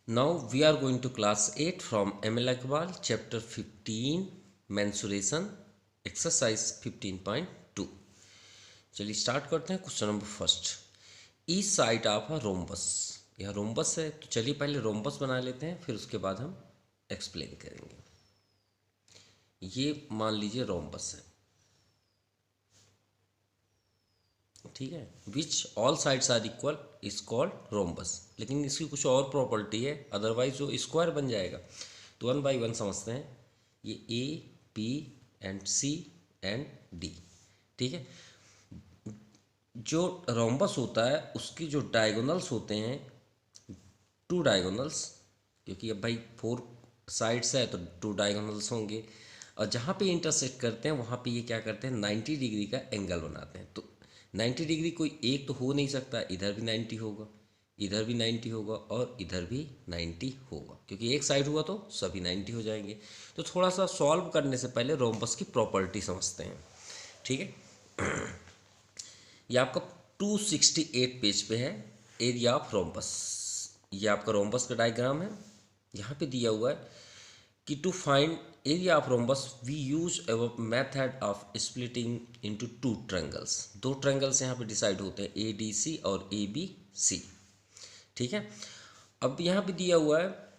Now we are going to class 8 from ML Akbal, chapter 15, mensuration, exercise 15.2. चलिए start करते हैं। Question number first, each side of a rhombus. यह rhombus है, तो चलिए पहले रोम्बस बना लेते हैं, फिर उसके बाद हम एक्सप्लेन करेंगे। ये मान लीजिए रोम्बस है, ठीक है। Which all sides are equal is called rhombus. लेकिन इसकी कुछ और प्रॉपर्टी है, अदरवाइज जो स्क्वायर बन जाएगा। तो 1 by 1 समझते हैं। ये A B and C and D, ठीक है। जो रोम्बस होता है उसकी जो डायगोनल्स होते हैं, 2 डायगोनल्स, क्योंकि अब भाई 4 साइड्स है तो 2 डायगोनल्स होंगे। और जहाँ पे इंटरसेक्ट करते हैं वहाँ पे ये क्या करते हैं, 90 डिग्री का एंगल बनाते हैं। तो 90 डिग्री कोई एक तो हो नहीं सकता, इधर भी 90 होगा, इधर भी 90 होगा और इधर भी 90 होगा, क्योंकि एक साइड हुआ तो सभी 90 हो जाएंगे। तो थोड़ा सा सॉल्व करने से पहले रोम्बस की प्रॉपर्टी समझते हैं, ठीक है। ये आपका 268 पेज पे है, एरिया ऑफ रोम्बस। ये आपका रोम्बस का डायग्राम है। यहाँ पे दिया हुआ है कि to find area of rhombus we use a method of splitting into 2 triangles. 2 triangles यहाँ पे डिसाइड होते हैं, ए डी सी और ए बी सी, ठीक है। अब यहाँ पे दिया हुआ है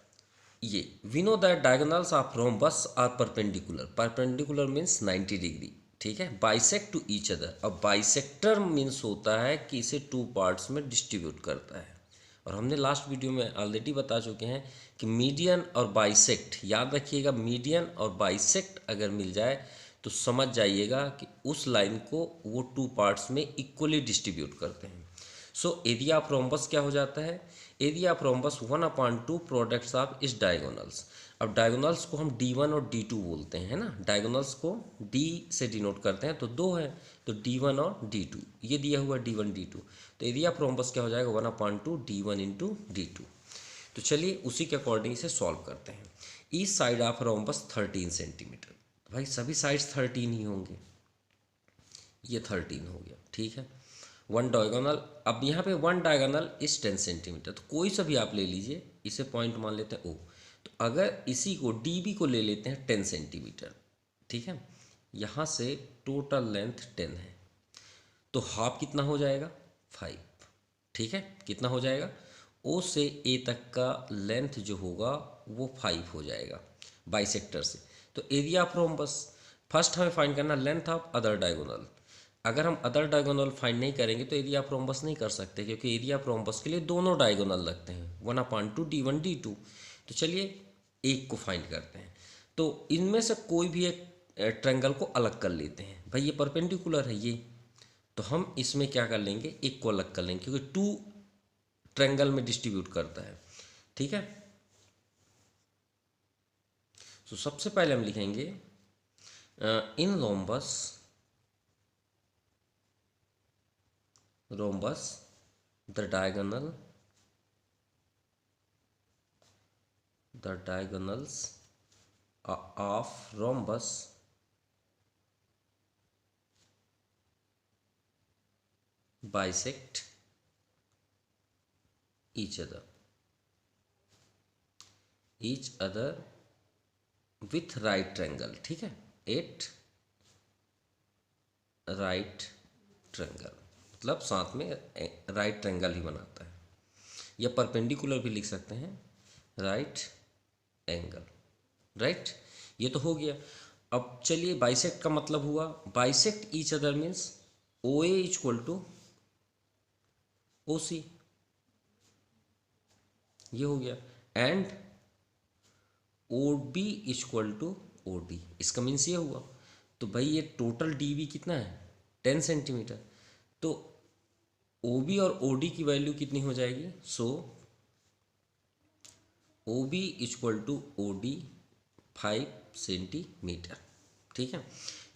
ये, we know that diagonals of rhombus are perpendicular. Perpendicular means 90 degree, ठीक है। Bisect to each other. अब बाइसेक्टर मीन्स होता है कि इसे 2 पार्ट्स में डिस्ट्रीब्यूट करता है। और हमने लास्ट वीडियो में ऑलरेडी बता चुके हैं कि मीडियन और बाइसेक्ट, याद रखिएगा, मीडियन और बाइसेक्ट अगर मिल जाए तो समझ जाइएगा कि उस लाइन को वो 2 पार्ट्स में इक्वली डिस्ट्रीब्यूट करते हैं। सो एरिया ऑफ रोम्बस क्या हो जाता है, area of rhombus 1/2 products of इस डायगोनल्स। अब डायगोनल्स को हम D1 और D2 बोलते हैं ना, डायगोनल्स को D से डिनोट करते हैं, तो 2 है तो D1 और D2, ये दिया हुआ D1 D2। तो एरिया ऑफ रोम्बस क्या हो जाएगा, 1/2 D1 इंटू D2। तो चलिए उसी के अकॉर्डिंग इसे सॉल्व करते हैं। Each side of rhombus 13 centimetre. भाई सभी साइड्स 13 ही होंगे, ये 13 हो गया, ठीक है। 1 डायगोनल, अब यहाँ पे 1 डायगोनल इस 10 सेंटीमीटर, तो कोई सा भी आप ले लीजिए, इसे पॉइंट मान लेते हैं O। तो अगर इसी को DB को ले लेते हैं 10 सेंटीमीटर, ठीक है। यहाँ से टोटल लेंथ 10 है, तो हाफ कितना हो जाएगा, 5, ठीक है। कितना हो जाएगा, O से A तक का लेंथ जो होगा वो 5 हो जाएगा बाइसेक्टर से। तो एरिया ऑफ रोम्बस, फर्स्ट हमें फाइंड करना लेंथ ऑफ अदर डायगोनल। अगर हम अदर डायगोनल फाइंड नहीं करेंगे तो एरिया ऑफ रोम्बस नहीं कर सकते, क्योंकि एरिया ऑफ रोम्बस के लिए दोनों डायगोनल लगते हैं, 1/2 D1 D2। तो चलिए एक को फाइंड करते हैं। तो इनमें से कोई भी एक ट्रायंगल को अलग कर लेते हैं। भाई ये परपेंडिकुलर है ये, तो हम इसमें क्या कर लेंगे, एक को अलग कर लेंगे, क्योंकि 2 ट्रायंगल में डिस्ट्रीब्यूट करता है, ठीक है। तो सबसे पहले हम लिखेंगे in rhombus, rhombus the diagonals of rhombus bisect each other with right triangle, ठीक है। 8 राइट ट्रायंगल, मतलब साथ में राइट ट्रायंगल ही बनाता है, या परपेंडिकुलर भी लिख सकते हैं, राइट एंगल, राइट। ये तो हो गया। अब चलिए बाइसेक्ट का मतलब हुआ, bisect each other means OA equal to OC, ये हो गया। And OB equal to OD, इसका मीन्स ये हुआ। तो भाई ये टोटल DB कितना है, 10 सेंटीमीटर। तो OB और OD की वैल्यू कितनी हो जाएगी, so OB equal to OD 5 centimetre, ठीक है।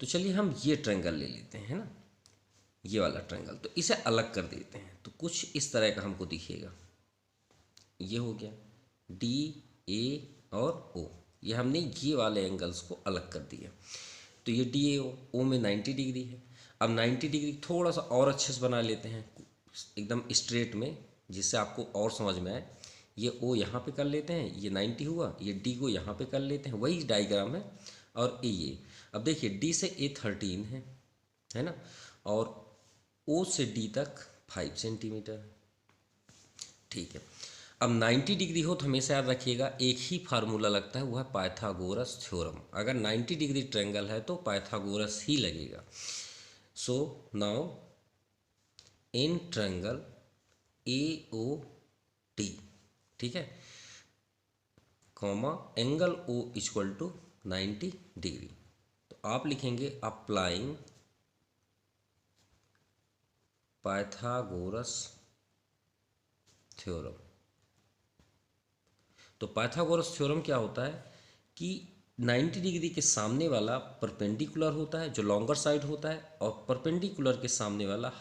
तो चलिए हम ये ट्रायंगल ले लेते हैं, है ना, ये वाला ट्रायंगल। तो इसे अलग कर देते हैं, तो कुछ इस तरह का हमको दिखेगा। ये हो गया DA और O, ये हमने ये वाले एंगल्स को अलग कर दिया। तो ये DAO, O में 90 डिग्री है। अब 90 डिग्री थोड़ा सा और अच्छे से बना लेते हैं, एकदम स्ट्रेट में, जिससे आपको और समझ में आए। ये ओ यहाँ पे कर लेते हैं, ये 90 हुआ, ये डी को यहाँ पे कर लेते हैं, वही डायग्राम है। और ए ये, अब देखिए डी से ए 13 है ना, और ओ से डी तक 5 सेंटीमीटर। ठीक है, अब 90 डिग्री हो तो हमेशा याद रखिएगा एक ही फार्मूला लगता है, वो है पाइथागोरस थ्योरम। अगर 90 डिग्री ट्रायंगल है तो पाइथागोरस ही लगेगा। So now in triangle A O T, ठीक है, comma angle O equal to 90 degree, तो आप लिखेंगे अप्लाइंग पाइथागोरस थ्योरम। तो पाइथागोरस थ्योरम क्या होता है कि 90 डिग्री के सामने वाला परपेंडिकुलर होता है, जो लॉन्गर साइड होता है, और परपेंडिकुलर के सामने वाला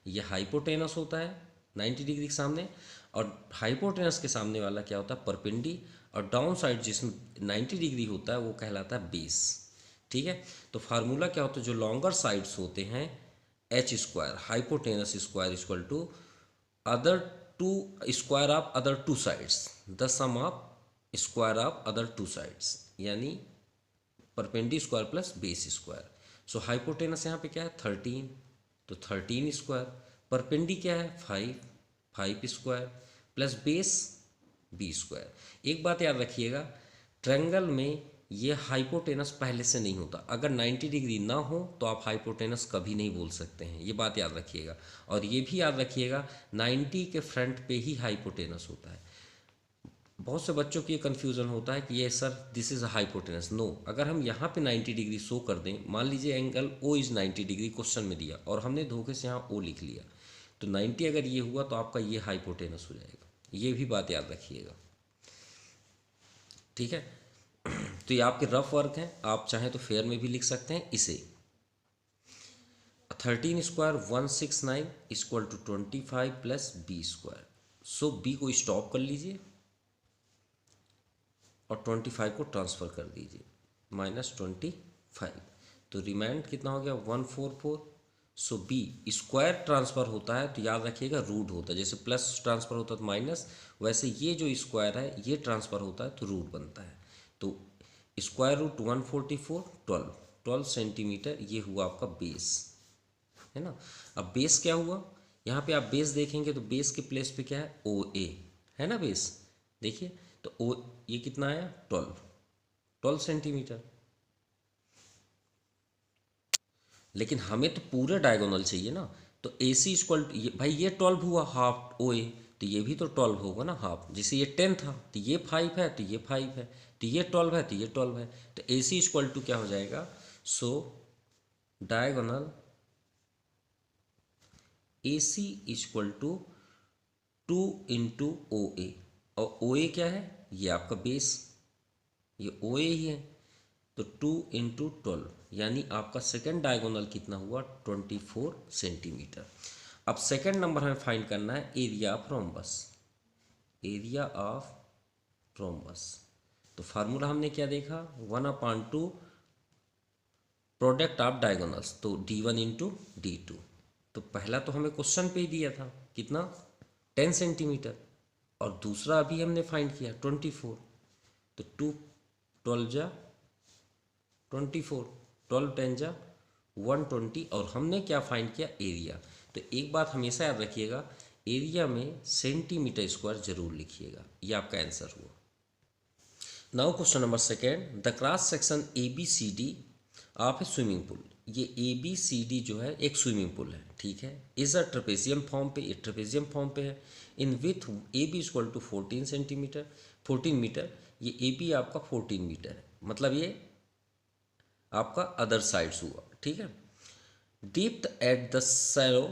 ये हाइपोटेनस होता है 90 डिग्री के सामने, और हाइपोटेनस के सामने वाला क्या होता है, परपेंडी, और डाउन साइड जिसमें 90 डिग्री होता है वो कहलाता है बेस। ठीक है, तो फार्मूला क्या होता है, जो लॉन्गर साइड्स होते हैं H square hypotenuse square equal to other two square of other two sides, the sum of square of other two sides, यानी perpendi square plus base square. So hypotenuse यहाँ पे क्या है 13, तो 13 स्क्वायर, परपेंडी क्या है 5 square, plus base B square. एक बात याद रखिएगा, ट्रायंगल में ये हाइपोटेनस पहले से नहीं होता, अगर 90 डिग्री ना हो तो आप हाइपोटेनस कभी नहीं बोल सकते हैं, ये बात याद रखिएगा। और ये भी याद रखिएगा 90 के फ्रंट पे ही हाइपोटेनस होता है। बहुत से बच्चों की ये कन्फ्यूज़न होता है कि ये sir this is a hypotenuse. No, अगर हम यहाँ पे 90 डिग्री शो कर दें, मान लीजिए angle O is 90 degree question में दिया और हमने धोखे से यहाँ ओ लिख लिया, तो 90 अगर ये हुआ तो आपका ये हाइपोटेनस हो जाएगा, ये भी बात याद रखिएगा। ठीक है, तो ये आपके रफ वर्क हैं, आप चाहें तो फेयर में भी लिख सकते हैं इसे। 13 square 169 equal to 25 plus B square. So B को स्टॉप कर लीजिए और 25 को ट्रांसफ़र कर दीजिए, -25, तो रिमाइंड कितना हो गया 144। सो बी स्क्वायर ट्रांसफ़र होता है तो याद रखिएगा रूट होता है, जैसे प्लस ट्रांसफ़र होता है तो माइनस, वैसे ये जो स्क्वायर है ये ट्रांसफ़र होता है तो रूट बनता है। तो स्क्वायर रूट 144 12 सेंटीमीटर, ये हुआ आपका बेस, है ना। अब बेस क्या हुआ, यहाँ पे आप बेस देखेंगे तो बेस के प्लेस पे क्या है ओ ए, है ना बेस, देखिए तो ओ ये कितना आया 12 सेंटीमीटर। लेकिन हमें तो पूरे डायगोनल चाहिए ना, तो ए सी इक्वल भाई ये 12 हुआ हाफ ओ ए, तो ये भी तो 12 होगा ना हाफ, जैसे ये 10 था तो ये 5 है, तो ये 5 है, तो ये 12 है, तो ये 12 है, तो ए सी इक्वल टू क्या हो जाएगा, so diagonal A C equal to 2 into O A, और ओ ए क्या है ये आपका बेस, ये ओ ए ही है, तो 2 इंटू 12, यानी आपका सेकेंड डायगोनल कितना हुआ 24 सेंटीमीटर। अब सेकेंड नंबर हमें फाइंड करना है area of rhombus, area of rhombus. तो फार्मूला हमने क्या देखा 1/2 प्रोडक्ट ऑफ डायगोनल्स, तो d1 इंटू d2। तो पहला तो हमें क्वेश्चन पे ही दिया था कितना 10 सेंटीमीटर, और दूसरा अभी हमने फाइंड किया 24, तो 2 12 जा 24, 12 10 जा 120, और हमने क्या फाइंड किया एरिया। तो एक बात हमेशा याद रखिएगा, एरिया में सेंटीमीटर स्क्वायर जरूर लिखिएगा, ये आपका आंसर हुआ। Now question number second, the cross section A B C D of a swimming pool. ये ए बी सी डी जो है एक स्विमिंग पूल है, ठीक है, इज अ ट्रेपेजियम फॉर्म पे, ये ट्रेपेजियम फॉर्म पे है, in with A B equal to 14 metre, ये ए बी आपका 14 मीटर है, मतलब ये आपका अदर साइड्स हुआ, ठीक है। Depth at the shallow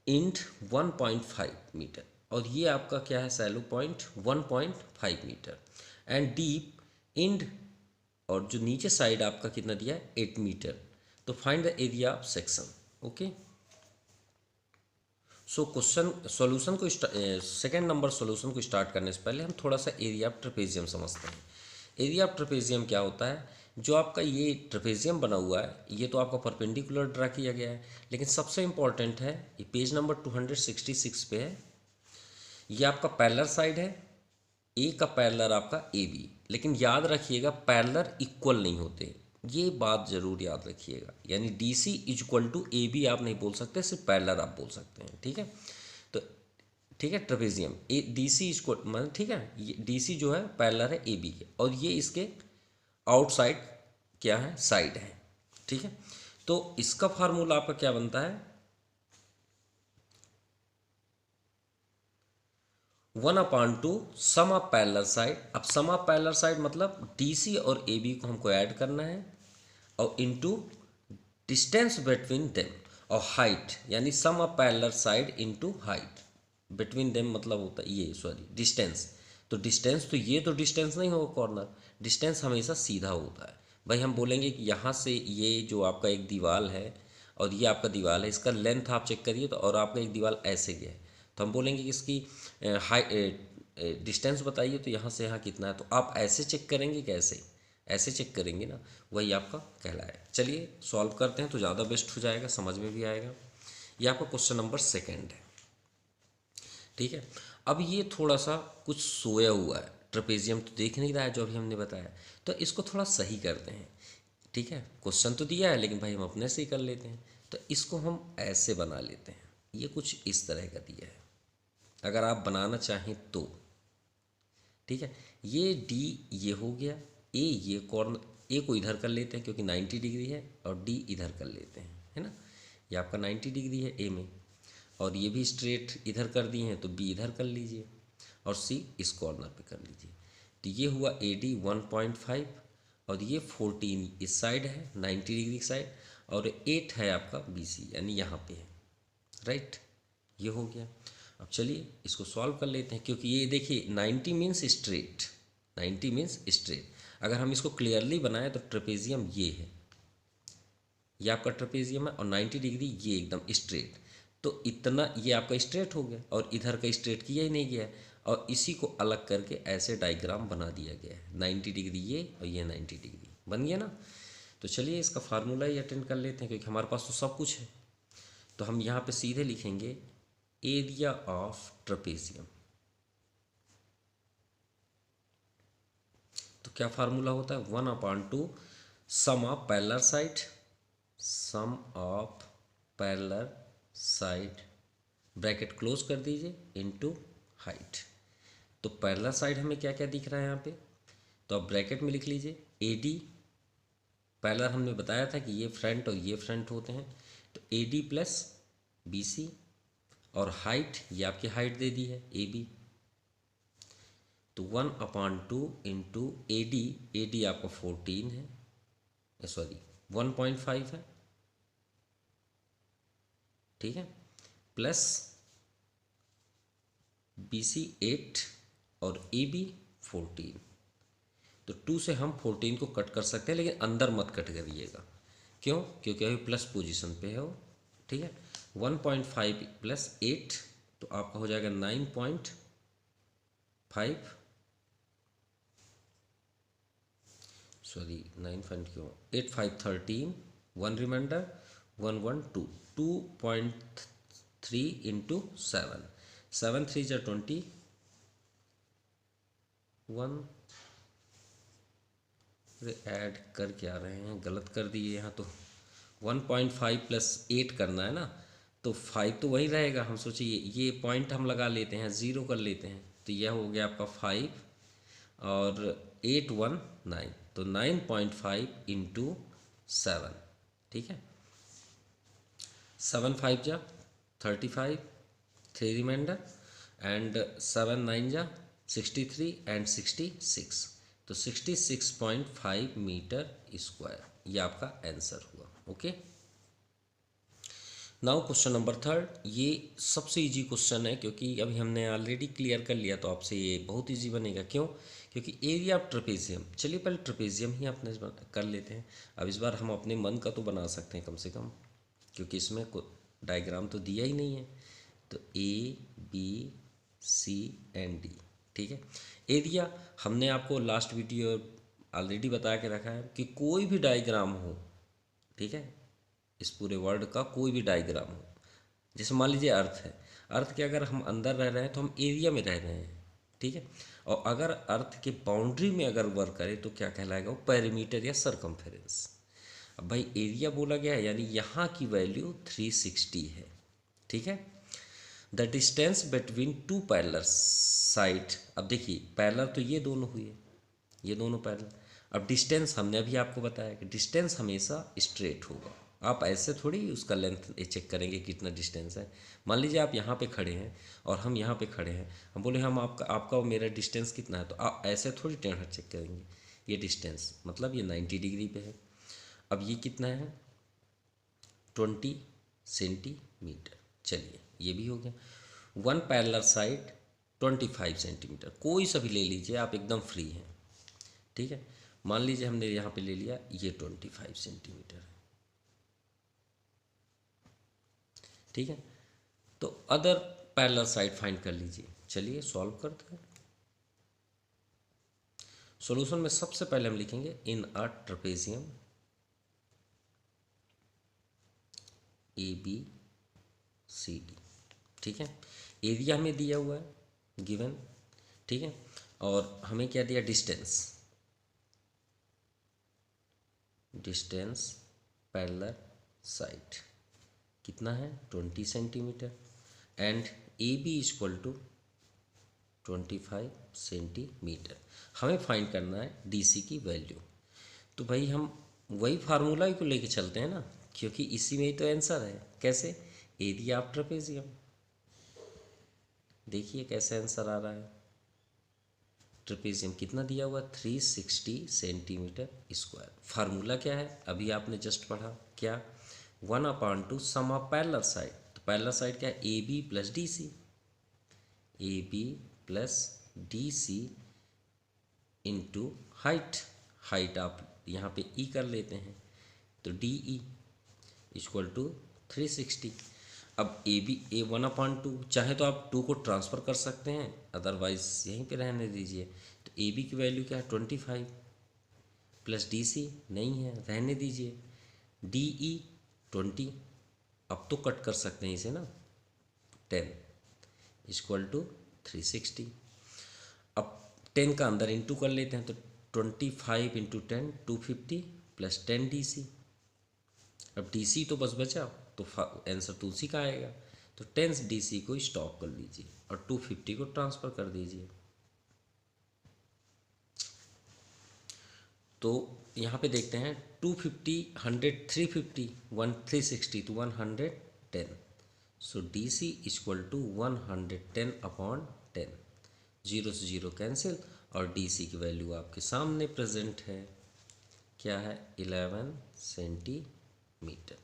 end 1.5 metre, और ये आपका क्या है shallow point 1.5 metre, and deep end, और जो नीचे साइड आपका कितना दिया है 8 मीटर। तो find the area of section, okay. So question solution को सेकेंड नंबर सॉल्यूशन को स्टार्ट करने से पहले हम थोड़ा सा एरिया ऑफ ट्रेपेजियम समझते हैं। एरिया ऑफ ट्रेपेजियम क्या होता है, जो आपका ये ट्रेपेजियम बना हुआ है ये तो आपका परपेंडिकुलर ड्रा किया गया है, लेकिन सबसे इंपॉर्टेंट है ये पेज नंबर 266 पे है, ये आपका पैरेलल साइड है, ए का पैरेलल आपका ए बी, लेकिन याद रखिएगा पैरेलल इक्वल नहीं होते, ये बात जरूर याद रखिएगा। यानी D C is equal to A B आप नहीं बोल सकते, सिर्फ पैरेलल आप बोल सकते हैं, ठीक है। तो ठीक है, trapezium A D C equal मतलब ठीक है, ये डी सी जो है पैरेलल है ए बी के, और ये इसके आउटसाइड क्या है, साइड है, ठीक है। तो इसका फार्मूला आपका क्या बनता है, 1/2 सम ऑफ पैरेलल साइड। अब सम ऑफ पैरेलल साइड मतलब डीसी और ए बी को हमको ऐड करना है, और इनटू डिस्टेंस बिटवीन देम, और हाइट यानी sum of parallel side into height between them मतलब होता है ये, सॉरी डिस्टेंस। तो डिस्टेंस तो ये तो डिस्टेंस नहीं होगा कॉर्नर, डिस्टेंस हमेशा सीधा होता है। भाई हम बोलेंगे कि यहाँ से ये जो आपका एक दीवार है और ये आपका दीवार है, इसका लेंथ आप चेक करिए तो, और आपका एक दीवार ऐसे गया है, तो हम बोलेंगे कि इसकी डिस्टेंस बताइए, तो यहाँ से यहाँ कितना है। तो आप ऐसे चेक करेंगे, कैसे ऐसे चेक करेंगे ना, वही आपका कहलाए। चलिए सॉल्व करते हैं तो ज़्यादा बेस्ट हो जाएगा, समझ में भी आएगा। ये आपका क्वेश्चन नंबर 2 है, ठीक है। अब ये थोड़ा सा कुछ सोया हुआ है, ट्रेपेजियम तो देख नहीं रहा है जो अभी हमने बताया, तो इसको थोड़ा सही करते हैं, ठीक है। क्वेश्चन तो दिया है लेकिन भाई हम अपने से ही कर लेते हैं, तो इसको हम ऐसे बना लेते हैं। ये कुछ इस तरह का दिया है, अगर आप बनाना चाहें तो, ठीक है। ये डी ये हो गया, ए ये कॉर्नर, ए को इधर कर लेते हैं क्योंकि 90 डिग्री है, और डी इधर कर लेते हैं, है ना। ये आपका 90 डिग्री है ए में, और ये भी स्ट्रेट इधर कर दिए हैं, तो बी इधर कर लीजिए, और सी इस कॉर्नर पे कर लीजिए। तो ये हुआ ए डी 1.5, और ये 14 इस साइड है 90 डिग्री साइड, और 8 है आपका बी सी यानी यहाँ पे है, राइट। ये हो गया। अब चलिए इसको सॉल्व कर लेते हैं, क्योंकि ये देखिए 90 मीन्स स्ट्रेट, 90 मीन्स स्ट्रेट। अगर हम इसको क्लियरली बनाएं तो ट्रेपेजियम ये है, ये आपका ट्रेपेजियम है, और 90 डिग्री ये एकदम स्ट्रेट, तो इतना ये आपका स्ट्रेट हो गया, और इधर का स्ट्रेट किया ही नहीं गया है, और इसी को अलग करके ऐसे डायग्राम बना दिया गया है। 90 डिग्री ये और ये 90 डिग्री बन गया ना। तो चलिए इसका फार्मूला ही अटेंड कर लेते हैं, क्योंकि हमारे पास तो सब कुछ है। तो हम यहाँ पे सीधे लिखेंगे एरिया ऑफ ट्रेपेजियम। तो क्या फार्मूला होता है, 1/2 sum of parallel side, sum of parallel side bracket close कर दीजिए इनटू हाइट। तो पैरेलल साइड हमें क्या क्या दिख रहा है यहाँ पे, तो आप ब्रैकेट में लिख लीजिए ए डी, पैरेलल हमने बताया था कि ये फ्रंट और ये फ्रंट होते हैं, तो A D plus B C, और हाइट ये आपकी हाइट दे दी है ए बी, तो 1/2 इंटू ए डी आपका 14 है, सॉरी 1.5 है, ठीक है, प्लस बी सी 8 और ए बी 14। तो 2 से हम 14 को कट कर सकते हैं, लेकिन अंदर मत कट करिएगा, क्यों, क्योंकि अभी प्लस पोजीशन पे है वो, ठीक है। 1.5 प्लस 8 तो आपका हो जाएगा 9.5, सॉरी 9 क्यों, 8 5 13, 1 रिमाइंडर 1 1 2, 2.3 इंटू 7, 7 3 जा 21, अरे ऐड कर क्या रहे हैं, गलत कर दिए यहाँ तो। 1.5 प्लस 8 करना है ना, तो 5 तो वही रहेगा, हम सोचिए ये पॉइंट हम लगा लेते हैं, 0 कर लेते हैं, तो यह हो गया आपका 5 और 8 1 9, तो 9.5 इंटू 7, ठीक है। 7 5 जा 35, 3 रिमाइंडर, एंड 7 9 जा 63 एंड 66, तो 66.5 मीटर स्क्वायर, ये आपका आंसर हुआ। ओके, नाउ क्वेश्चन नंबर 3, ये सबसे इजी क्वेश्चन है, क्योंकि अभी हमने ऑलरेडी क्लियर कर लिया, तो आपसे ये बहुत इजी बनेगा। क्यों, क्योंकि एरिया ऑफ ट्रेपेजियम, चलिए पहले ट्रेपेजियम ही अपने कर लेते हैं। अब इस बार हम अपने मन का तो बना सकते हैं कम से कम, क्योंकि इसमें डायग्राम तो दिया ही नहीं है। तो A B C and D, ठीक है। एरिया हमने आपको लास्ट वीडियो ऑलरेडी बता के रखा है कि कोई भी डायग्राम हो, ठीक है, इस पूरे वर्ल्ड का कोई भी डायग्राम हो, जैसे मान लीजिए अर्थ है, अर्थ के अगर हम अंदर रह रहे हैं तो हम एरिया में रह रहे हैं, ठीक है। और अगर अर्थ के बाउंड्री में अगर वर्क करें तो क्या कहलाएगा, वो पेरीमीटर या सरकमफेरेंस। अब भाई एरिया बोला गया है यानी यहाँ की वैल्यू 360 है, ठीक है। The distance between two parallel side, अब देखिए पैरेलल तो ये दोनों हुए, ये दोनों पैरेलल। अब डिस्टेंस हमने अभी आपको बताया कि डिस्टेंस हमेशा स्ट्रेट होगा, आप ऐसे थोड़ी उसका लेंथ चेक करेंगे कितना डिस्टेंस है। मान लीजिए आप यहाँ पे खड़े हैं और हम यहाँ पे खड़े हैं, हम बोले हम आपका और मेरा डिस्टेंस कितना है, तो आप ऐसे थोड़ी टेढ़ा चेक करेंगे। ये डिस्टेंस मतलब ये 90 डिग्री पे है। अब ये कितना है, 20 सेंटीमीटर। चलिए ये भी हो गया। वन पैरेलल साइड 25 सेंटीमीटर, कोई सा भी ले लीजिए आप, एकदम फ्री हैं, ठीक है। मान लीजिए हमने यहाँ पे ले लिया ये 25 सेंटीमीटर है, ठीक है। तो अदर पैरेलल साइड फाइंड कर लीजिए। चलिए सॉल्व करते हैं। सॉल्यूशन में सबसे पहले हम लिखेंगे इन अ ट्रेपेजियम ABCD, ठीक है। एरिया हमें दिया हुआ है गिवन, ठीक है। और हमें क्या दिया, डिस्टेंस पैरेलल साइड कितना है 20 centimetre and AB equal to 25 centimetre. हमें फाइंड करना है DC की वैल्यू। तो भाई हम वही फार्मूला ही को लेके चलते हैं ना, क्योंकि इसी में ही तो आंसर है। कैसे, एरिया ऑफ ट्रेपेजियम। देखिए कैसे आंसर आ रहा है। ट्रेपेजियम कितना दिया हुआ, 360 सेंटीमीटर स्क्वायर। फार्मूला क्या है, अभी आपने जस्ट पढ़ा, क्या, 1/2 सम ऑफ पैरेलल साइड। तो पैरेलल साइड क्या है, AB plus DC, AB plus DC into height. Height आप यहाँ पे E कर लेते हैं, तो DE इक्वल टू 360। अब ए 1/2, चाहे तो आप 2 को ट्रांसफ़र कर सकते हैं, अदरवाइज यहीं पे रहने दीजिए। तो AB की वैल्यू क्या है 25 प्लस DC नहीं है, रहने दीजिए। DE 20, अब तो कट कर सकते हैं इसे ना, 10 इक्वल टू 360। अब 10 का अंदर इंटू कर लेते हैं, तो 25 इंटू 10 250 प्लस 10 DC। अब DC तो बस बचा, तो आंसर तो उसी का आएगा। तो 10 DC को स्टॉप कर लीजिए और 250 को ट्रांसफ़र कर दीजिए। तो यहाँ पे देखते हैं 250 100 350 1 360 तो 110। सो DC इक्वल टू 110/10। 0 से 0 कैंसिल और DC की वैल्यू आपके सामने प्रेजेंट है, क्या है 11 सेंटीमीटर।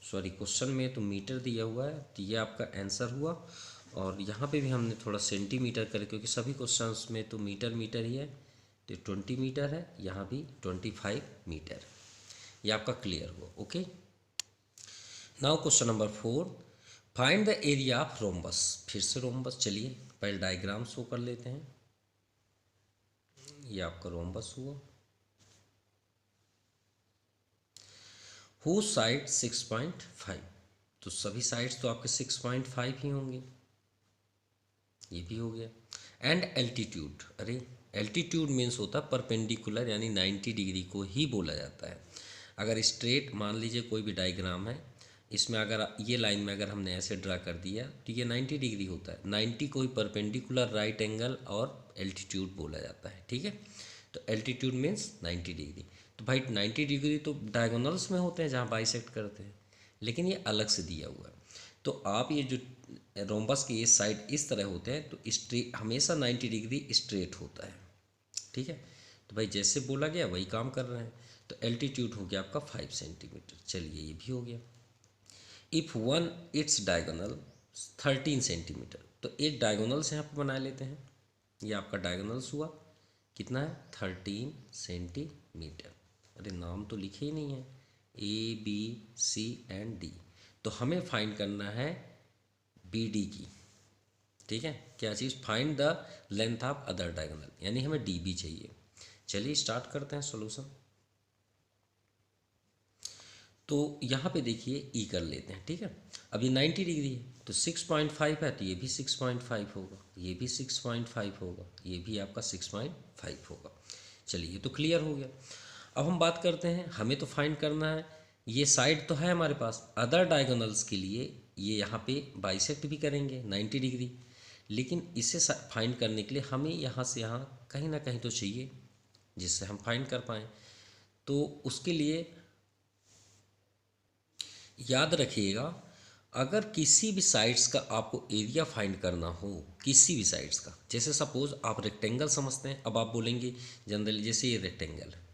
सॉरी क्वेश्चन में तो मीटर दिया हुआ है, तो ये आपका आंसर हुआ। और यहाँ पे भी हमने थोड़ा सेंटीमीटर करे, क्योंकि सभी क्वेश्चंस में तो मीटर मीटर ही है। तो 20 मीटर है, यहाँ भी 25 मीटर। ये आपका क्लियर हुआ, okay. Now question number 4, find the area of rhombus. फिर से रोम्बस, चलिए पहले डायग्राम शो कर लेते हैं। ये आपका रोम्बस हुआ, हु साइड 6.5, तो सभी साइड्स तो आपके 6.5 ही होंगे, ये भी हो गया। एंड एल्टीट्यूड, अरे एल्टीट्यूड मीन्स होता है परपेंडिकुलर, यानी 90 डिग्री को ही बोला जाता है। अगर स्ट्रेट मान लीजिए कोई भी डायग्राम है, इसमें अगर ये लाइन में अगर हमने ऐसे ड्रा कर दिया तो ये 90 डिग्री होता है। 90 को ही परपेंडिकुलर, राइट एंगल और एल्टीट्यूड बोला जाता है, ठीक है। तो एल्टीट्यूड मीन्स 90 डिग्री। तो भाई 90 डिग्री तो डायगोनल्स में होते हैं जहाँ बाइसेक्ट करते हैं, लेकिन ये अलग से दिया हुआ है। तो आप ये जो रोम्बस के ये साइड इस तरह होते हैं, तो स्ट्रेट हमेशा 90 डिग्री स्ट्रेट होता है, ठीक है। तो भाई जैसे बोला गया वही काम कर रहे हैं। तो एल्टीट्यूड हो गया आपका 5 सेंटीमीटर। चलिए ये भी हो गया। If one its diagonal 13 centimetre, तो एक डायगोनल से यहाँ पर बना लेते हैं। ये आपका डायगोनल्स हुआ, कितना है 13 सेंटीमीटर। अरे नाम तो लिखे ही नहीं है, ABC एंड D। तो हमें फाइंड करना है BD की, ठीक है। क्या चीज़, find the length of other diagonal, यानी हमें DB चाहिए। चलिए स्टार्ट करते हैं सॉल्यूशन। तो यहाँ पे देखिए ई कर लेते हैं, ठीक है। अब ये 90 डिग्री है तो 6.5 है, तो ये भी 6.5 होगा, ये भी 6.5 होगा, ये भी आपका 6.5 होगा। चलिए ये तो क्लियर हो गया। अब हम बात करते हैं, हमें तो फाइंड करना है, ये साइड तो है हमारे पास, अदर डायगोनल्स के लिए ये यहाँ पे बाइसेक्ट भी करेंगे 90 डिग्री, लेकिन इसे फाइंड करने के लिए हमें यहाँ से यहाँ कहीं ना कहीं तो चाहिए जिससे हम फाइंड कर पाएँ। तो उसके लिए याद रखिएगा, अगर किसी भी साइड्स का आपको एरिया फाइंड करना हो, किसी भी साइड्स का, जैसे सपोज आप रेक्टेंगल समझते हैं, अब आप बोलेंगे जनरली जैसे ये रेक्टेंगल है,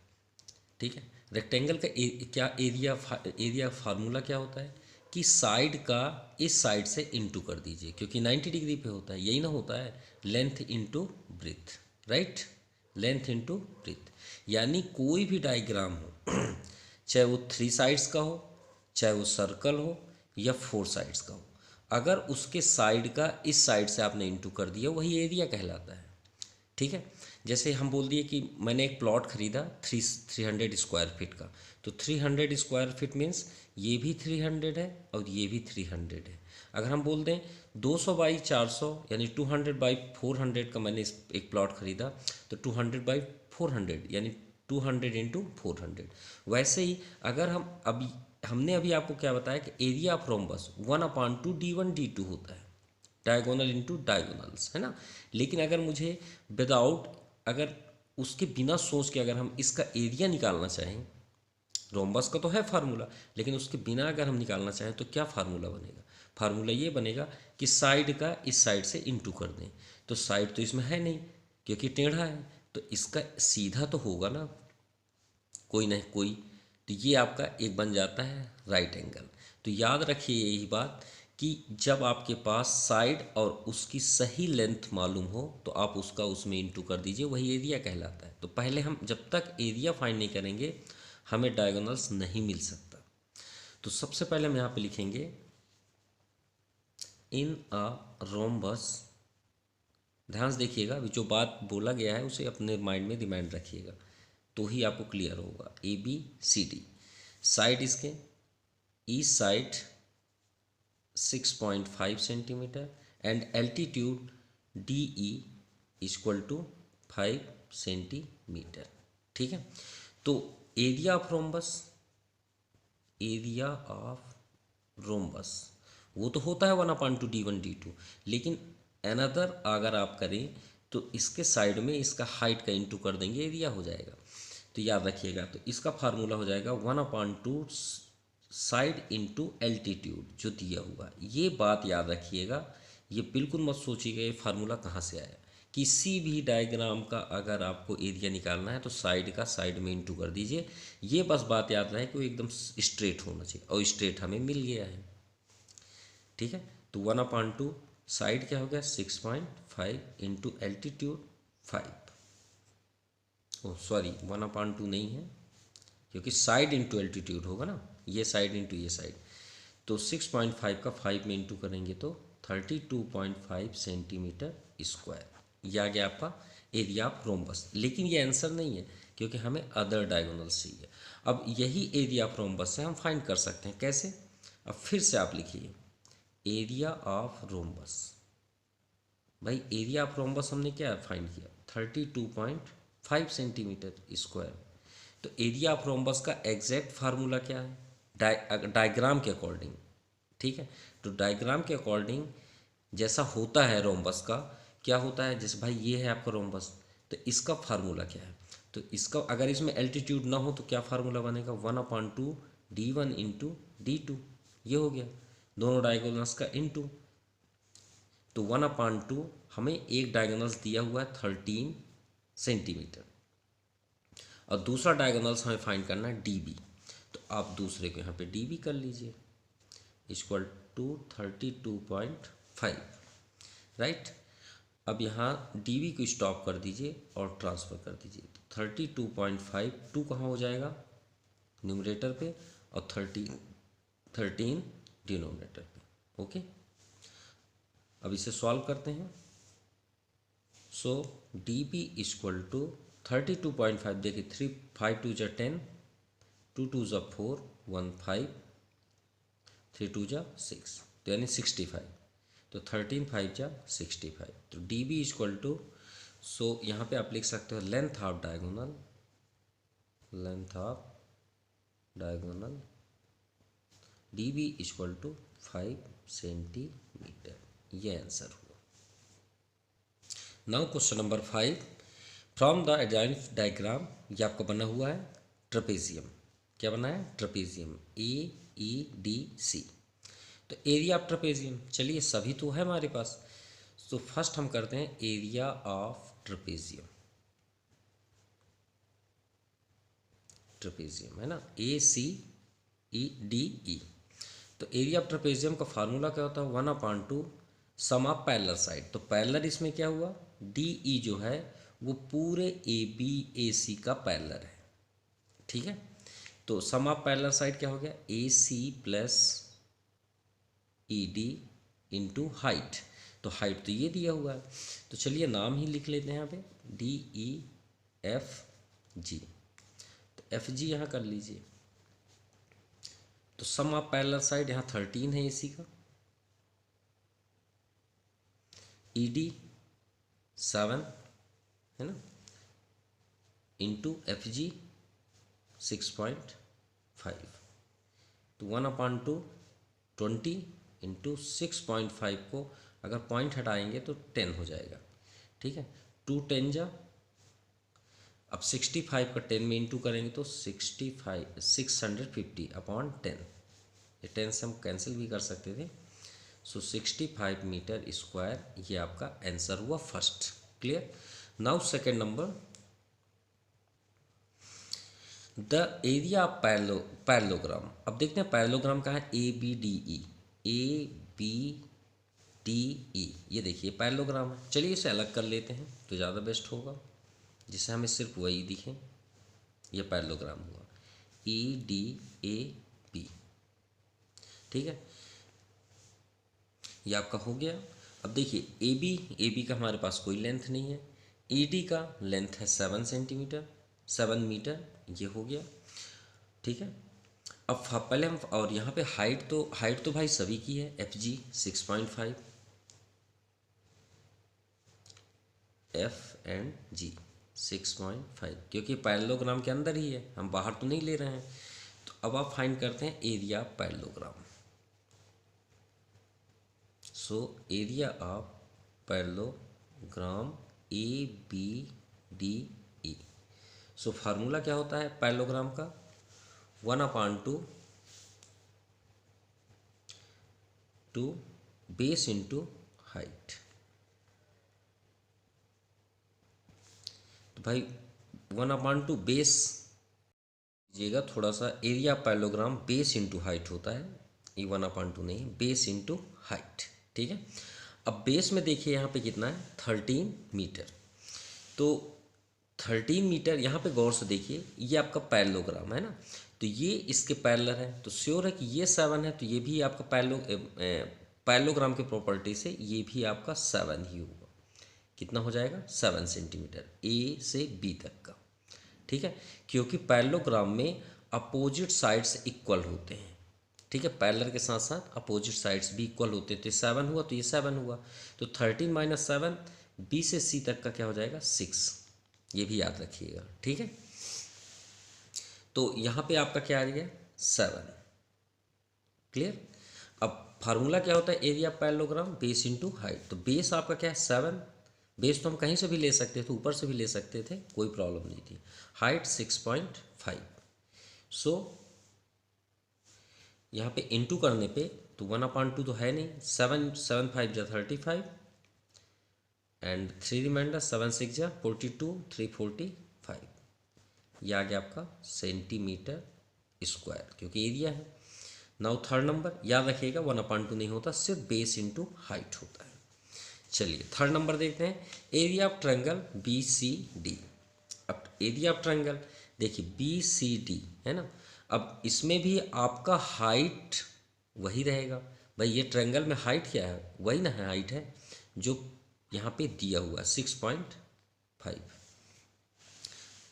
ठीक है, रेक्टेंगल का क्या एरिया फार्मूला क्या होता है कि साइड का इस साइड से इनटू कर दीजिए, क्योंकि 90 डिग्री पे होता है, यही ना होता है, length into breadth, right, length into breadth. यानी कोई भी डायग्राम हो चाहे वो 3 साइड्स का हो, चाहे वो सर्कल हो या 4 साइड्स का हो, अगर उसके साइड का इस साइड से आपने इनटू कर दिया वही एरिया कहलाता है, ठीक है। जैसे हम बोल दिए कि मैंने एक प्लॉट खरीदा 300 स्क्वायर फीट का, तो 300 स्क्वायर फीट मीन्स ये भी 300 है और ये भी 300 है। अगर हम बोल दें 200 बाई 400 यानी 200 बाई 400 का मैंने एक प्लॉट खरीदा, तो 200 बाई 400 यानी 200 इंटू 400। वैसे ही अगर हमने अभी आपको क्या बताया कि area of rhombus 1/2 D1 D2 होता है, डायगोनल इंटू डायगोनल्स, है ना। लेकिन अगर मुझे विदाउट, अगर उसके बिना सोच के अगर हम इसका एरिया निकालना चाहें, रोम्बस का तो है फार्मूला, लेकिन उसके बिना अगर हम निकालना चाहें तो क्या फार्मूला बनेगा? फार्मूला ये बनेगा कि साइड का इस साइड से इंटू कर दें, तो साइड तो इसमें है नहीं क्योंकि टेढ़ा है, तो इसका सीधा तो होगा ना कोई नहीं कोई, तो ये आपका एक बन जाता है राइट एंगल। तो याद रखिए यही बात कि जब आपके पास साइड और उसकी सही लेंथ मालूम हो तो आप उसका उसमें इंटू कर दीजिए, वही एरिया कहलाता है। तो पहले हम जब तक एरिया फाइंड नहीं करेंगे हमें डायगोनल्स नहीं मिल सकता। तो सबसे पहले हम यहाँ पे लिखेंगे इन अ रोम्बस, ध्यान से देखिएगा, अभी जो बात बोला गया है उसे अपने माइंड में रिमाइंड रखिएगा तो ही आपको क्लियर होगा। ABCD, साइड इसके east side 6.5 centimetre and altitude DE equal to 5 centimetre, ठीक है। तो area of rhombus, area of rhombus वो तो होता है 1/2 D1 D2, लेकिन अनदर अगर आप करें तो इसके साइड में इसका हाइट का इंटू कर देंगे, एरिया हो जाएगा। तो याद रखिएगा, तो इसका फार्मूला हो जाएगा 1/2 साइड इंटू एल्टीट्यूड जो दिया हुआ, ये बात याद रखिएगा। ये बिल्कुल मत सोचिएगा ये फार्मूला कहाँ से आया। किसी भी डायग्राम का अगर आपको एरिया निकालना है तो साइड का साइड में इंटू कर दीजिए, ये बस बात याद रहे कि वो एकदम स्ट्रेट होना चाहिए, और स्ट्रेट हमें मिल गया है, ठीक है। तो 1/2 साइड क्या हो गया 6.5 इंटू एल्टीट्यूड 5, ओ सॉरी 1/2 नहीं है क्योंकि साइड इंटू एल्टीट्यूड होगा ना, ये साइड इंटू ये साइड, तो 6.5 का 5 में इंटू करेंगे तो 32.5 सेंटीमीटर स्क्वायर, ये आ गया आपका एरिया ऑफ रोम्बस। लेकिन ये आंसर नहीं है क्योंकि हमें अदर डायगोनल्स चाहिए। अब यही एरिया ऑफ रोम्बस से हम फाइंड कर सकते हैं, कैसे? अब फिर से आप लिखिए एरिया ऑफ रोम्बस, भाई एरिया ऑफ रोम्बस हमने क्या फाइंड किया 32.5 सेंटीमीटर स्क्वायर। तो एरिया ऑफ रोम्बस का एग्जैक्ट फार्मूला क्या है डायग्राम के अकॉर्डिंग, ठीक है। तो डायग्राम के अकॉर्डिंग जैसा होता है रोम्बस का, क्या होता है, जैसे भाई ये है आपका रोम्बस, तो इसका फार्मूला क्या है, तो इसका अगर इसमें एल्टीट्यूड ना हो तो क्या फार्मूला बनेगा 1/2 D1 इंटू D2, ये हो गया दोनों डायगोनल्स का इंटू। तो 1/2 हमें एक डायगोनल्स दिया हुआ है 13 सेंटीमीटर और दूसरा डायगोनल्स हमें फाइंड करना है DB, तो आप दूसरे को यहाँ पे DB कर लीजिए इक्वल टू 32.5, राइट। अब यहाँ DB को स्टॉप कर दीजिए और ट्रांसफ़र कर दीजिए, तो 32.5 2 कहाँ हो जाएगा न्यूमरेटर पे और 13 डिनोमिनेटर पे, ओके। अब इसे सॉल्व करते हैं। सो DB इक्वल टू 32.5, देखिए 3 5 2 10, 2 2 4, 15, 3 2 जा 6, तो यानी 65, तो 13 5 जा 65, तो D B equal to, so यहाँ पे आप लिख सकते हो length of diagonal, length of diagonal D B equal to 5 centimetre, ये आंसर हुआ। Now question number 5, from the adjoint diagram, ये आपका बना हुआ है ट्रेपेजियम, क्या बना है ट्रेपेजियम, AEDC, तो एरिया ऑफ ट्रेपेजियम, चलिए सभी तो है हमारे पास, तो फर्स्ट हम करते हैं एरिया ऑफ ट्रेपेजियम, ट्रेपेजियम है ना, ACEDE, तो एरिया ऑफ ट्रेपेजियम का फार्मूला क्या होता है 1/2 सम ऑफ पैरेलल साइड, तो पैरेलल इसमें क्या हुआ DE जो है वो पूरे ABAC का पैरेलल है, ठीक है, तो सम ऑफ पैरेलल साइड क्या हो गया AC plus ED into height, तो हाइट तो ये दिया हुआ है, तो चलिए नाम ही लिख लेते हैं यहाँ पे DEFG, तो FG यहाँ कर लीजिए, तो सम ऑफ पैरेलल साइड यहाँ 13 है AC का, ED 7 है ना, इंटू FG 6.5, तो 1/2 20 इंटू 6.5 को अगर पॉइंट हटाएंगे तो 10 हो जाएगा, ठीक है, 2 10 जा, अब 65 का 10 में इंटू करेंगे तो 650/10, ये 10 से हम कैंसिल भी कर सकते थे, सो 65 मीटर स्क्वायर, ये आपका आंसर हुआ first, clear. Now second number, the area of parallelogram, अब देखते हैं पैरेललोग्राम कहाँ है, ABDE, ABDE, ये देखिए पैरेललोग्राम है, चलिए इसे अलग कर लेते हैं तो ज़्यादा बेस्ट होगा, जिससे हमें सिर्फ वही दिखे, ये पैरेललोग्राम हुआ EDAB, ठीक है, ये आपका हो गया। अब देखिए AB का हमारे पास कोई लेंथ नहीं है, ED का लेंथ है 7 सेंटीमीटर, 7 मीटर, ये हो गया, ठीक है। अब पहले हम, और यहाँ पे हाइट तो भाई सभी की है, FG 6.5, F एंड G 6.5, क्योंकि पैरेललोग्राम के अंदर ही है, हम बाहर तो नहीं ले रहे हैं, तो अब आप फाइंड करते हैं area parallelogram, so area of parallelogram ABDE, so formula क्या होता है पैरेललोग्राम का 1/2 बेस इंटू हाइट, तो भाई 1/2 बेस लीजिएगा, थोड़ा सा area parallelogram base into height होता है, ये 1/2 नहीं, बेस इंटू हाइट, ठीक है। अब बेस में देखिए यहाँ पे कितना है 13 मीटर, तो 13 मीटर, यहाँ पे गौर से देखिए ये आपका पैरेललोग्राम है ना, तो ये इसके पैरेलल है, तो श्योर है कि ये 7 है, तो ये भी आपका पैरेललोग्राम के प्रॉपर्टी से ये भी आपका 7 ही होगा, कितना हो जाएगा 7 सेंटीमीटर A से B तक का, ठीक है, क्योंकि पैरेललोग्राम में अपोजिट साइड्स इक्वल होते हैं, ठीक है, पैरेलल के साथ साथ अपोजिट साइड्स भी इक्वल होते हैं, तो ये 7 हुआ, तो ये 7 हुआ, तो 13 - 7 B से C तक का क्या हो जाएगा 6, ये भी याद रखिएगा, ठीक है। तो यहाँ पे आपका क्या आ गया 7, क्लियर। अब फार्मूला क्या होता है area parallelogram base into height, तो बेस आपका क्या है 7, बेस तो हम कहीं से भी ले सकते थे, ऊपर से भी ले सकते थे, कोई प्रॉब्लम नहीं थी, हाइट 6.5, सो यहाँ पे इंटू करने पे तो 1/2 तो है नहीं, 7 5 जा 35 एंड 3 रिमाइंडर 7 6 जा 42, 3 45, ये आ गया आपका सेंटीमीटर स्क्वायर, क्योंकि एरिया है। नाउ थर्ड नंबर, याद रखिएगा 1/2 नहीं होता, सिर्फ बेस इंटू हाइट होता है। चलिए थर्ड नंबर देखते हैं, एरिया ऑफ ट्रायंगल BCD। अब एरिया ऑफ ट्रायंगल देखिए BCD है ना, अब इसमें भी आपका हाइट वही रहेगा, भाई ये ट्रायंगल में हाइट क्या है, वही ना है, हाइट है जो यहाँ पे दिया हुआ 6.5,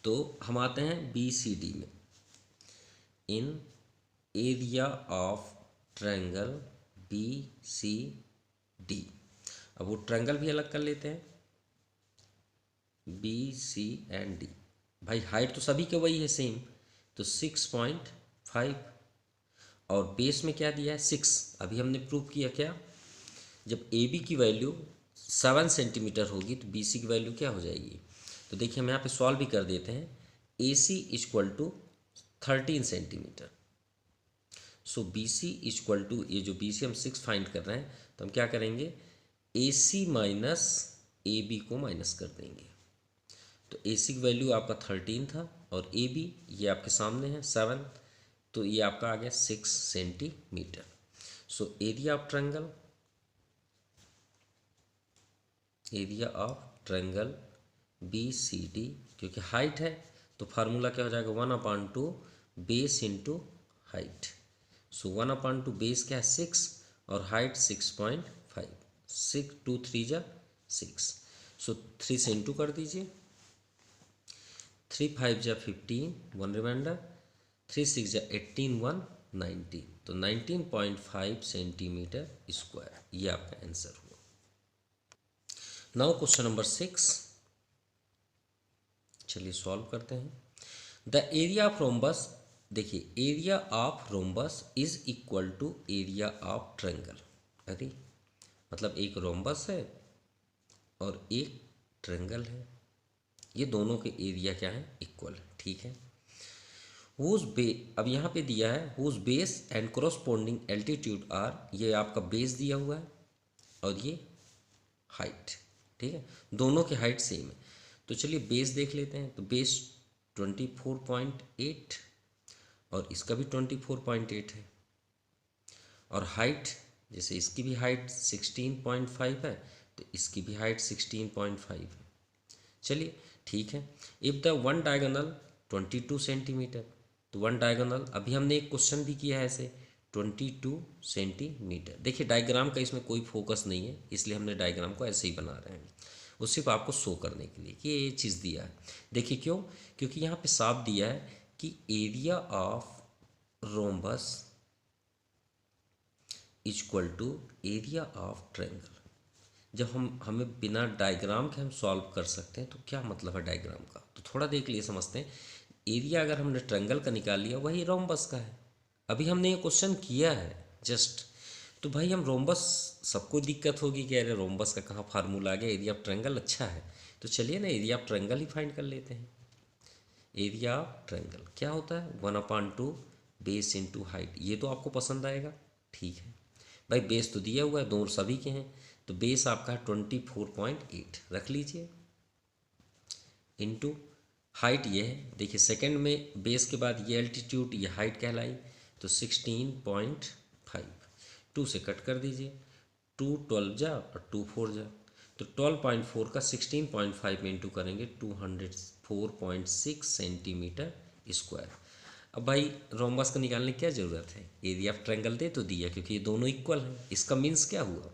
तो हम आते हैं BCD में, in area of triangle B C D. अब वो ट्रायंगल भी अलग कर लेते हैं, बी सी एंड डी। भाई हाइट तो सभी के वही है सेम, तो 6.5 और बेस में क्या दिया है 6। अभी हमने प्रूव किया क्या, जब ए बी की वैल्यू 7 सेंटीमीटर होगी तो बी सी की वैल्यू क्या हो जाएगी। तो देखिए हम यहाँ पे सॉल्व भी कर देते हैं, A C equal to 13 centimetre. So B C equal to, ये जो बी सी हम 6 फाइंड कर रहे हैं, तो हम क्या करेंगे ए सी माइनस ए बी को माइनस कर देंगे। तो ए सी की वैल्यू आपका 13 था और ए बी ये आपके सामने है 7, तो ये आपका आ गया 6 centimetre. So area of triangle, area of triangle B C D, क्योंकि हाइट है तो फार्मूला क्या हो जाएगा 1/2 base into height. So 1/2 base क्या है 6 और हाइट 6.5, 6 2 3 जा 6। सो 3 से इंटू कर दीजिए, 3 5 जा 15, 1 रिमाइंडर, 3 6 जा 18, 1 19, तो 19.5 सेंटीमीटर स्क्वायर, ये आपका आंसर हुआ। नाउ क्वेश्चन नंबर 6, चलिए सॉल्व करते हैं। द एरिया ऑफ रोम्बस, देखिए area of rhombus is equal to area of triangle. अरे मतलब एक रोम्बस है और एक ट्रायंगल है, ये दोनों के एरिया क्या है इक्वल, ठीक है। अब यहाँ पे दिया है whose base and corresponding altitude are, ये आपका बेस दिया हुआ है और ये हाइट, ठीक है, दोनों की हाइट सेम है। तो चलिए बेस देख लेते हैं, तो बेस 24.8 और इसका भी 24.8 है, और हाइट जैसे इसकी भी हाइट 16.5 है तो इसकी भी हाइट 16.5 है। चलिए ठीक है। If the one diagonal 22 centimetre, तो वन डायगोनल अभी हमने एक क्वेश्चन भी किया है ऐसे 22 सेंटीमीटर। देखिए डायग्राम का इसमें कोई फोकस नहीं है, इसलिए हमने डायग्राम को ऐसे ही बना रहे हैं, वो सिर्फ आपको शो करने के लिए कि ये चीज़ दिया है। देखिए क्यों, क्योंकि यहाँ पे साफ दिया है कि area of rhombus equal to area of triangle. जब हमें बिना डायग्राम के हम सॉल्व कर सकते हैं तो क्या मतलब है डायग्राम का, तो थोड़ा देख लिए समझते हैं। एरिया अगर हमने ट्रायंगल का निकाल लिया वही रोम्बस का है, अभी हमने ये क्वेश्चन किया है जस्ट। तो भाई हम रोम्बस, सबको दिक्कत होगी कि अरे रोम्बस का कहाँ फार्मूला आ गया, एरिया ऑफ ट्रायंगल अच्छा है, तो चलिए ना area of triangle he find कर लेते हैं। एरिया ऑफ ट्रायंगल क्या होता है 1/2 बेस इंटू हाइट, ये तो आपको पसंद आएगा, ठीक है भाई। बेस तो दिया हुआ है, दोनों सभी के हैं, तो बेस आपका 24.8 रख लीजिए, इंटू हाइट ये है, देखिए सेकंड में बेस के बाद ये एल्टीट्यूड ये हाइट कहलाई, तो 16.5, 2 से कट कर दीजिए, 2 12 जा और 2 4 जा, तो 12.4 का 16.5 में इंटू करेंगे 204.6 सेंटीमीटर स्क्वायर। अब भाई रोम्बस को निकालने की क्या ज़रूरत है, एरिया ऑफ ट्रायंगल दे तो दिया, क्योंकि ये दोनों इक्वल हैं। इसका मीन्स क्या हुआ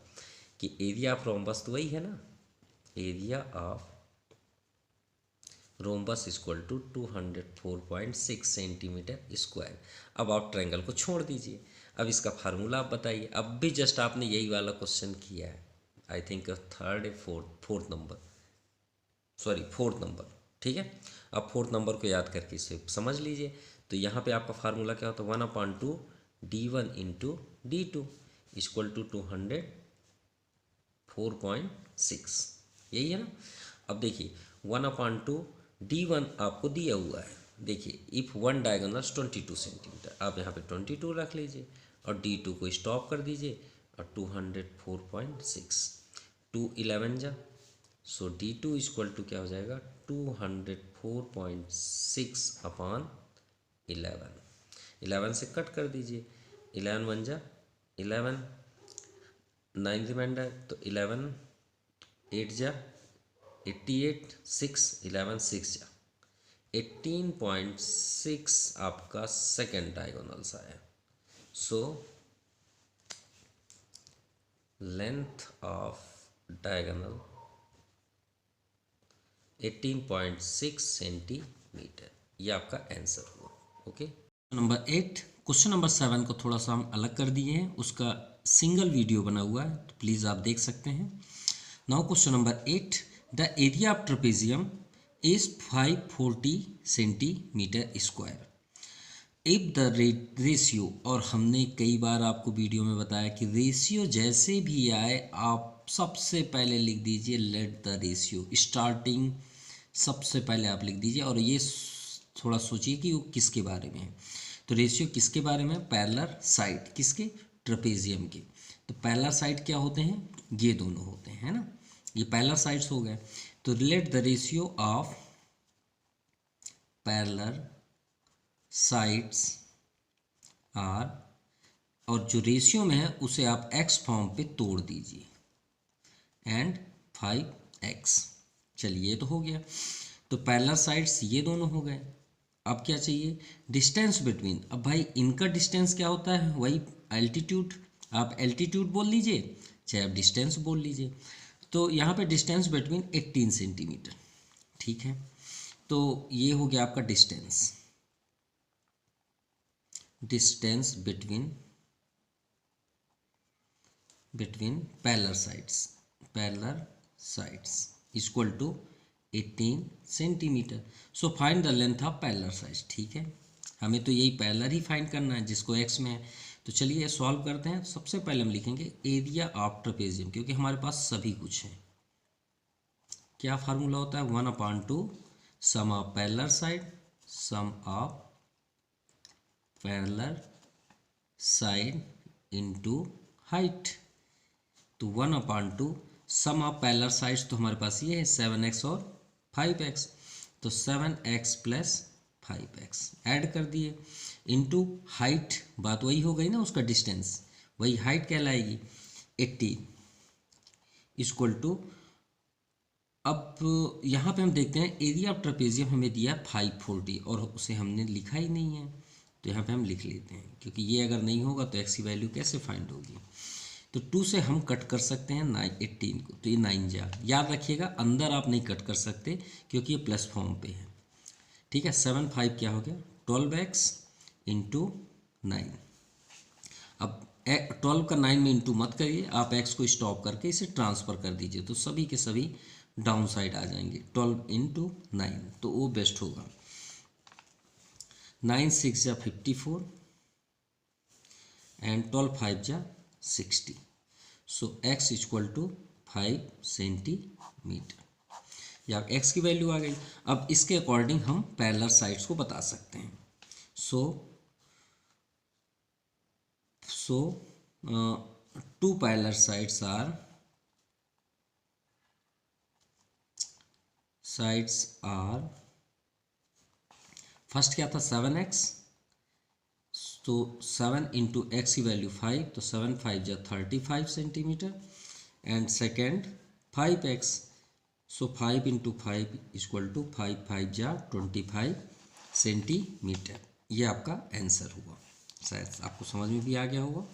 कि एरिया ऑफ रोम्बस तो वही है ना, area of rhombus equal to 204.6 centimetre square. अब आप ट्रायंगल को छोड़ दीजिए, अब इसका फार्मूला आप बताइए। अब भी जस्ट आपने यही वाला क्वेश्चन किया है, आई थिंक फोर्थ नंबर, ठीक है। अब फोर्थ नंबर को याद करके इसे समझ लीजिए। तो यहाँ पे आपका फार्मूला क्या होता है 1/2 D1 into D2 equal to 204.6, यही है ना। अब देखिए 1/2 D1 आपको दिया हुआ है, देखिए इफ़ वन डायगोनल्स 22 सेंटीमीटर, आप यहाँ पे 22 रख लीजिए और D2 को स्टॉप कर दीजिए और 204.6, 2 11 जा, सो D2 इक्वल टू क्या हो जाएगा 204.6/11, 11 से कट कर दीजिए, 11 1 जा 11, 9 रिमाइंडर, तो 11 8 जा 88, 6 11 6 जा 18.6 आपका सेकेंड डायगोनल्स आया। So length of diagonal 18.6 centimetre, ये आपका आंसर हुआ। ओके, नंबर 8 क्वेश्चन नंबर 7 को थोड़ा सा हम अलग कर दिए हैं, उसका सिंगल वीडियो बना हुआ है, तो प्लीज़ आप देख सकते हैं। Now question number 8, the area of trapezium is 540 centimetre square if the ratio, और हमने कई बार आपको वीडियो में बताया कि रेशियो जैसे भी आए आप सबसे पहले लिख दीजिए लेट द रेशियो, स्टार्टिंग सबसे पहले आप लिख दीजिए। और ये थोड़ा सोचिए कि वो किसके बारे में है। तो रेशियो किसके बारे में? पैरेलल साइड, किसके? ट्रेपेजियम के। तो पैरेलल साइड क्या होते हैं? ये दोनों होते हैं, है ना, ये पैरेलल साइड्स हो गए। तो relate the ratio of parallel sides are, और जो रेशियो में है उसे आप एक्स फॉर्म पे तोड़ दीजिए, एंड 5x। चलिए ये तो हो गया। तो पैरेलल साइड्स ये दोनों हो गए। अब क्या चाहिए? Distance between. अब भाई इनका डिस्टेंस क्या होता है? वही एल्टीट्यूड। आप एल्टीट्यूड बोल लीजिए चाहे आप डिस्टेंस बोल लीजिए। तो यहाँ पे डिस्टेंस बिटवीन 18 सेंटीमीटर, ठीक है। तो ये हो गया आपका distance, distance between parallel sides equal to 18 centimetre. So find the length of parallel sides. ठीक है, हमें तो यही पैरेलल ही फाइंड करना है जिसको एक्स में है। तो चलिए सॉल्व करते हैं। सबसे पहले हम लिखेंगे एरिया ऑफ ट्रेपेजियम, क्योंकि हमारे पास सभी कुछ है। क्या फार्मूला होता है? 1/2 sum of parallel side, sum of parallel side into height. तो 1/2 सम ऑफ पैरेलल साइड्स तो हमारे पास ये है 7x और 5x। तो 7x प्लस 5x ऐड कर दिए, इनटू हाइट, बात वही हो गई ना, उसका डिस्टेंस वही हाइट कहलाएगी 18 इक्वल टू। अब यहाँ पे हम देखते हैं एरिया ऑफ ट्रेपेजियम हमें दिया 540 और उसे हमने लिखा ही नहीं है। तो यहाँ पे हम लिख लेते हैं, क्योंकि ये अगर नहीं होगा तो x की वैल्यू कैसे फाइंड होगी। तो 2 से हम कट कर सकते हैं 18 को, तो ये 9 जा। याद रखिएगा अंदर आप नहीं कट कर सकते क्योंकि ये प्लस फॉर्म पे है। ठीक है, 7 5 क्या हो गया? 12x into 9। अब 12 का 9 में इंटू मत करिए, आप x को स्टॉप करके इसे ट्रांसफ़र कर दीजिए, तो सभी के सभी डाउन साइड आ जाएंगे। 12 इंटू 9, तो वो बेस्ट होगा। 9 6 जा 54 एंड 12 5 जा 60। सो x इक्वल टू 5 सेंटीमीटर, या x की वैल्यू आ गई। अब इसके अकॉर्डिंग हम पैरेलल साइड्स को बता सकते हैं। सो 2 पैरेलल साइड्स आर फर्स्ट क्या था? 7x। तो 7 इंटू एक्स की वैल्यू 5, तो 7 5 जा 35 centimetre, and second 5x। So 5 into 5 equal to 5 5 जा 25 सेंटीमीटर। ये आपका आंसर हुआ। शायद आपको समझ में भी आ गया होगा।